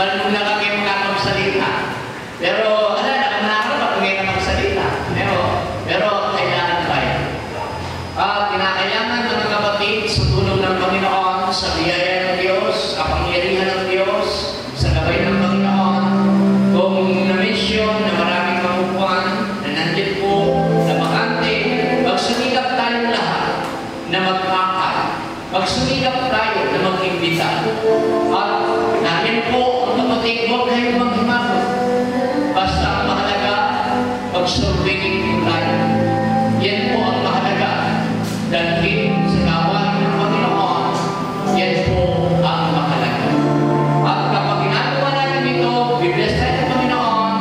Malung na kami magsalita. Pero, nakakarapat ngayon na magsalita. Pero, kailangan tayo. Kinakailangan ng kapatid sa tulong ng Panginoon, sa biyaya ng Diyos, sa pangyarihan ng Diyos, sa gabay ng Panginoon, kung na-mention na maraming makukuhan, na nandito po, na bakante, magsumikap tayong lahat na mag-akal. Magsumikap tayo na mag-imbita. At namin po, ang kapatid, huwag kayong mag-himabot. Basta ang mahalaga, mag-surveying po tayo. Yan po ang mahalaga. Dahil sa gawain ng Panginoon, yan po ang mahalaga. At kapag ginagawa natin ito, bibless tayo ng Panginoon,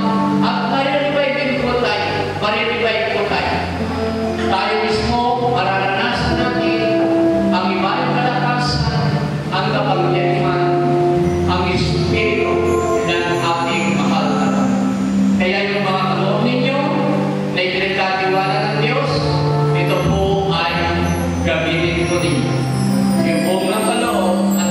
at marirevive po tayo. Marirevive po tayo. Tayo mismo, mararanasan natin ang ibang kalakasan, ang kapangyarihan, ang Espiritu ng ating mahal na Panginoon. Kaya yung mga kaloob ninyo na ipinagkatiwala ng Diyos, ito po ay gamitin ko din. Yung buong ng kaloob at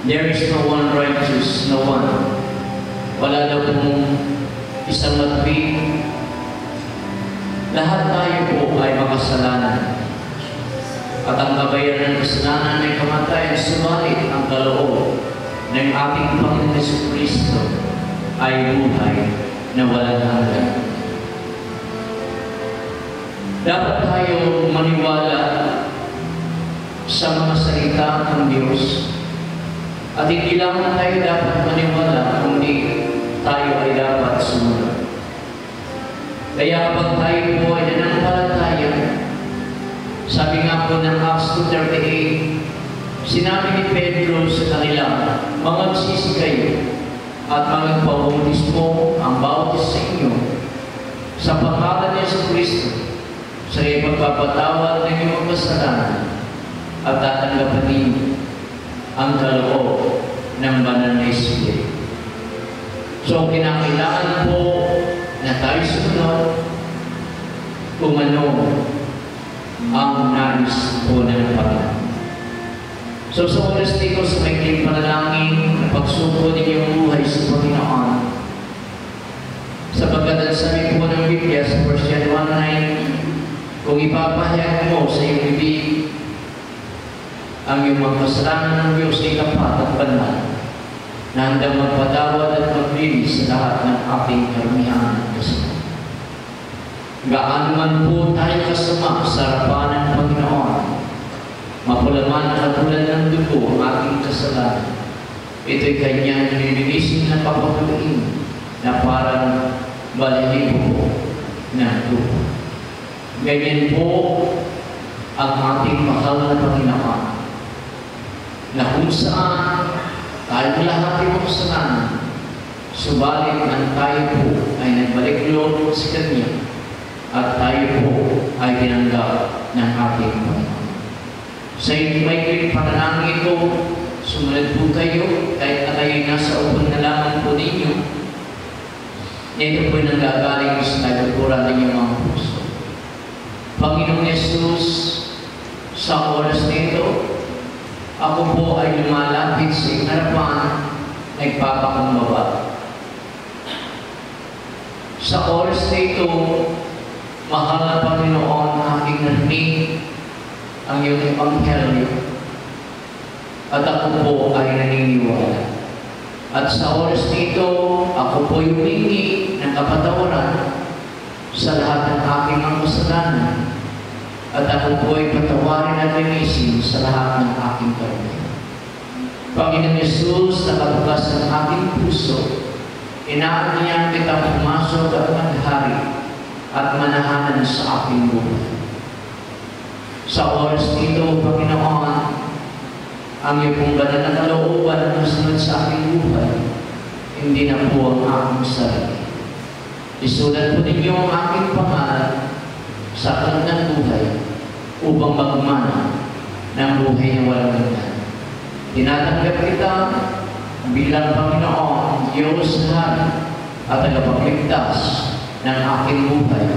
There is no one righteous, no one. Wala daw pong isang matwid. Lahat tayo po ay makasalanan. At ang kabayaran ng kasalanan ay kamatayan, subalit ang kaloob ng ating Panginoon Jesucristo ay buhay na walang hanggan. Dapat tayo maniwala sa mga salita ng Diyos. At hindi lang tayo dapat maniwala, kundi tayo ay dapat sumunod. Kaya kapag tayo po ay nananampalataya, sabi nga po ng Acts 2:38, sinabi ni Pedro sa kanila, "Magagsisi kayo at magpabautismo ang bautis sa inyo sa pangalan ni Jesucristo sa ipagpapatawad ng iyong kasalanan at tatanggapin ninyo ang kaloob ng banal na Espiritu." So, kinakailangan po na tayo sumunod kung ano ang nais po ng Panginoon. So, sa oras dito sa maikling panalangin na pagsuko ninyong buhay sa Panginoon, sapagkat ang sabi po ng Biblia sa 1 John 1:9, kung ipapahayag mo sa iyong bibig ang iyong mga kasalanan ng Diyos ay tapat at banal, na handang magpatawad at maglinis sa lahat ng ating karamihan at kasalanan. Gaano man po tayo kasama sa harapan ng Panginoon, mapula man ang katulad ng dugo ang ating kasalanan, ito'y kanyang nilinisin na papagawin na parang balahibo ng dugo. Ganyan po ang ating mahal na Panginoon, na kung saan tayo lahat ay makasalanan, subalit ang tayo po ay nagbalik loob sa Kanya at tayo po ay tinanggap ng ating Panginoon. Sa inyong maikling panalangin ito, sumunod po kayo kahit na kayo nasa upang na lamang po ninyo. Ito po ay nanggagaling sa nagtuturan ng inyong mga puso. Panginoong Yesus, sa oras nito, ako po ay lumalapit sa iyong harapan, nagpapakumbaba. Sa oras nito, mahal na Panginoon, aking narinig ang iyong Ebanghelyo at ako po ay naniniwala. At sa oras nito, ako po humingi ng kapatawaran sa lahat ng aking mga kasalanan at ako po ay patawarin at linisin sa lahat ng aking karamihan. Panginoon Yesus, nakabukas ng aking puso, inaanyayan kitang pumasok at maghari at manahanan sa aking buhay. Sa oras nito, Panginoon, ang iyong pong banal na kalooban na nasunod sa aking buhay, hindi na po ang aking sarili. Isulat po ninyo ang aking pangalan sa aklat ng buhay upang magmana ng buhay na walang hanggan. Tinatanggap kita bilang Panginoon, Diyos Hari at tagapagligtas ng aking buhay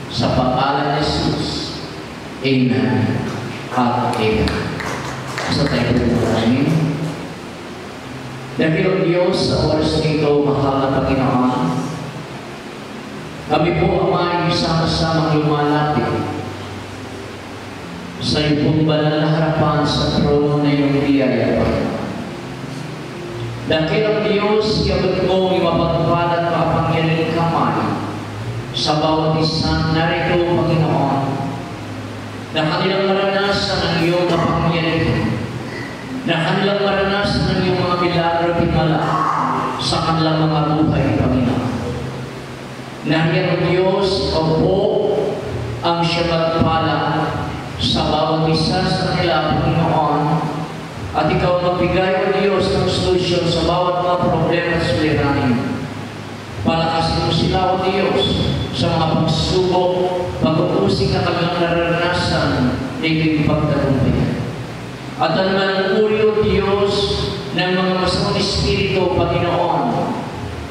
sa pangalan ni Jesus. Amen at amen. Sa tayo po namin. Dahil ang Diyos sa oras nito, mahal na Panginoon, kami po Ama ay sama-samang lumalapit sa iyong banal na harapan sa trono na iyong biyaya, Panginoon. Dahil ang Diyos, iabot mo yung mapagpala at makapangyarihan kamay sa bawat isang narito, Panginoon, na kanilang maranasan ang iyong kapangyarihan, na kanilang maranasan ang iyong mga milagro at himala sa kanilang mga buhay, Panginoon. Dahil ang Diyos, ikaw po ang siya magpala sa bawat isa sa kanila, Panginoon, at ikaw magbigay, O Diyos, ng solusyon sa bawat mga problema at suliranin. Palakasin mo sila, O Diyos, sa mga pagsubok, pag-uusig na kanilang naranasan na ito'y pagtagumpayan. At naman ang uri, O Diyos, ng mga masamang espiritu, Panginoon,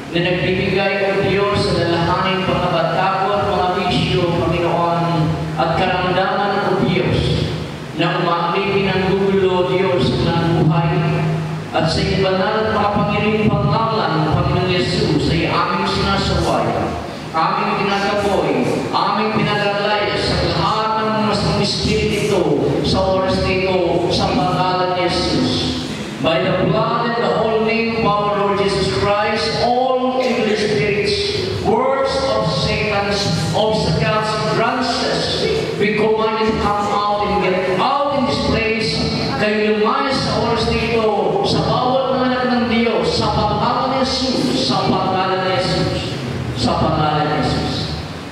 na nagbibigay, O Diyos, sa lalahanin, pagkabatakot, mga bisyo, Panginoon, at karamdaman, O Diyos, na umaklipin ang gulo, Diyos, ng buhay, at sa iyong banal at makapangyarihang pangalan, Panginoong Yesus, ay aming sinasaway, aming ginagaboy, aming pinalalaya sa lahat ng masang espiritu sa oras nito sa pangalan ni Jesus. By the blood and the holy name of our Lord Jesus Christ, all evil spirits, works of Satan, obstacles, hindrances, we command you to come out and get out in this place. Kayo lumayas sa oras nito sa bawat mga anak ng Diyos sa pangalan ni Jesus, sa pangalan ni Jesus, sa pangalan ni Jesus.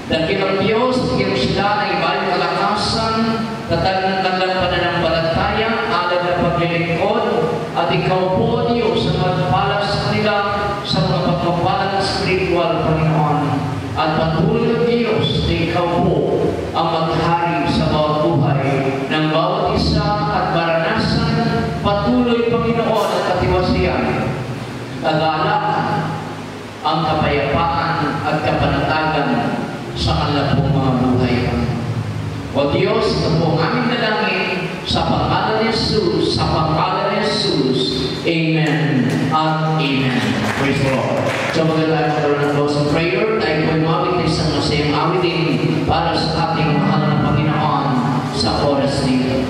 Dakilang Diyos, bigyan mo sila ng ibang kalakasan, tatag ng kanilang pananampalataya, alam na paglilingkod, at ikaw po, Diyos, ang magpala sa kanila sa mga pagpapalang spiritual, Panginoon. At patuloy ng Diyos na ikaw po ang maghari sa bawat buhay ng bawat isa at maranasan patuloy, Panginoon, at katiwasiyan, kagalakan, ang kapayapaan at kapanatagan sa kanilang pong mga buhay. O Diyos, ito po ang aming dalangin sa pangalan ni Jesus, sa pangalan ni Jesus. Amen at amen. Praise the Lord. So magandang magkaroon ng closing prayer. Tayo po umawit ng isang masayang awitin para sa ating mahal na Panginoon sa oras nito.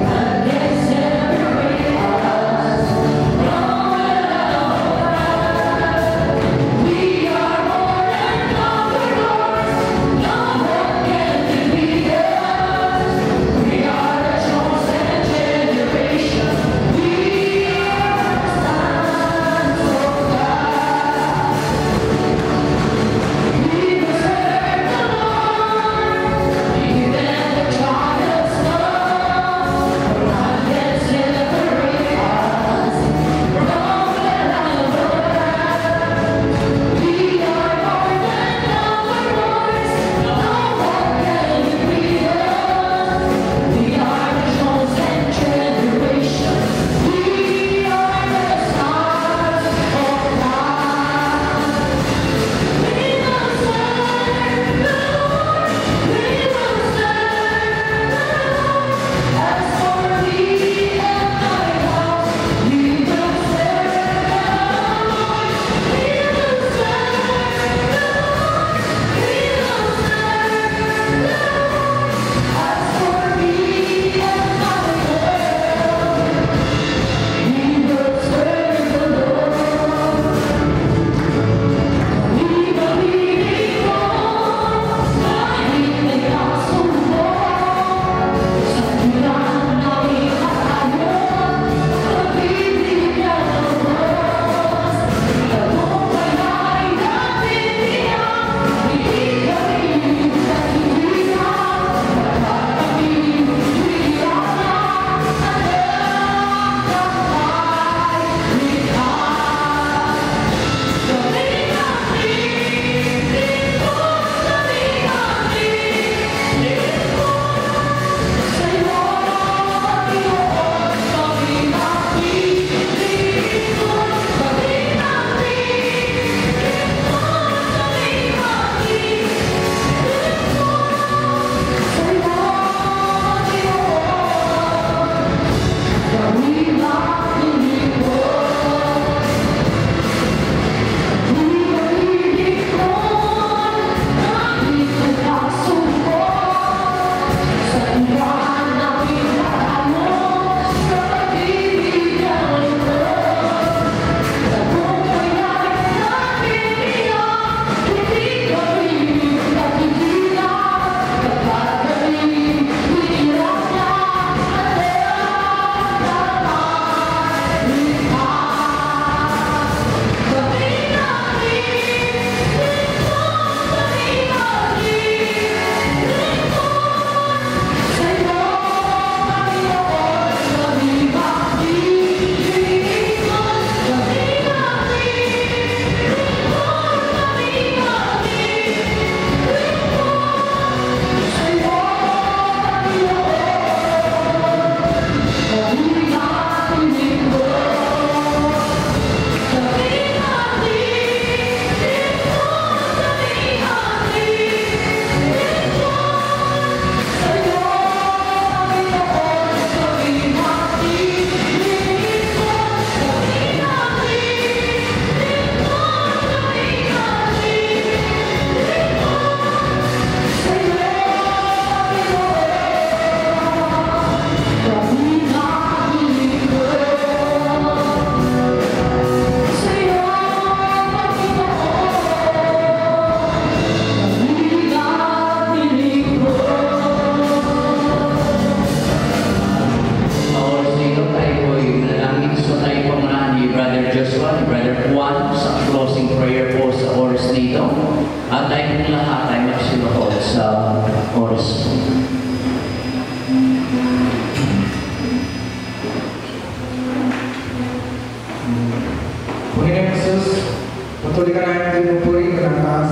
Against every everyone sa closing prayer po sa oras nito. At tayo pong lahat ay magsinuhod sa oras po. Panginoon Jesus, patuloy ka namin pinupuri, malangkas,